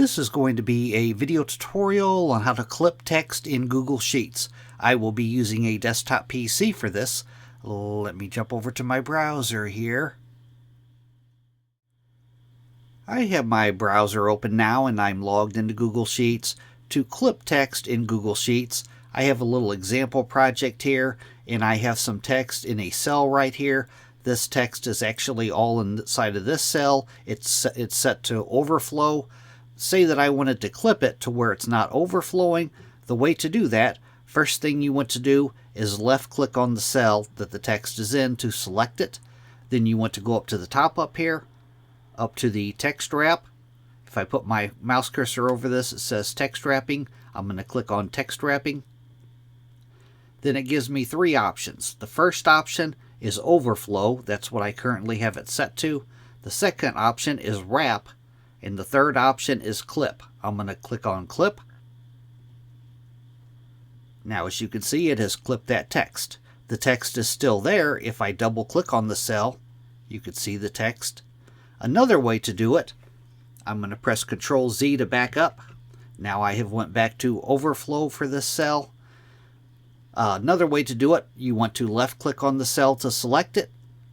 This is going to be a video tutorial on how to clip text in Google Sheets. I will be using a desktop PC for this. Let me jump over to my browser here. I have my browser open now and I'm logged into Google Sheets. To clip text in Google Sheets, I have a little example project here and I have some text in a cell right here. This text is actually all inside of this cell. It's set to overflow. Say that I wanted to clip it to where it's not overflowing. The way to do that, first thing you want to do is left click on the cell that the text is in to select it. Then you want to go up to the top up here, up to the text wrap. If I put my mouse cursor over this, it says text wrapping. I'm going to click on text wrapping. Then it gives me three options. The first option is overflow. That's what I currently have it set to. The second option is wrap. And the third option is clip. I'm going to click on clip. Now as you can see, it has clipped that text. The text is still there. If I double click on the cell, you can see the text. Another way to do it, I'm going to press Ctrl Z to back up. Now I have went back to overflow for this cell. Another way to do it, you want to left click on the cell to select it.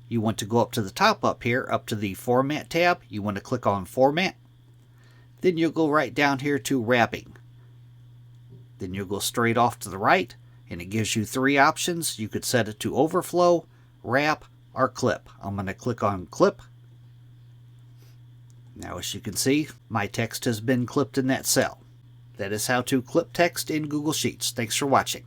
You want to go up to the top up here, up to the Format tab. You want to click on Format. Then you'll go right down here to Wrapping. Then you'll go straight off to the right, and it gives you three options. You could set it to Overflow, Wrap, or Clip. I'm going to click on Clip. Now as you can see, my text has been clipped in that cell. That is how to clip text in Google Sheets. Thanks for watching.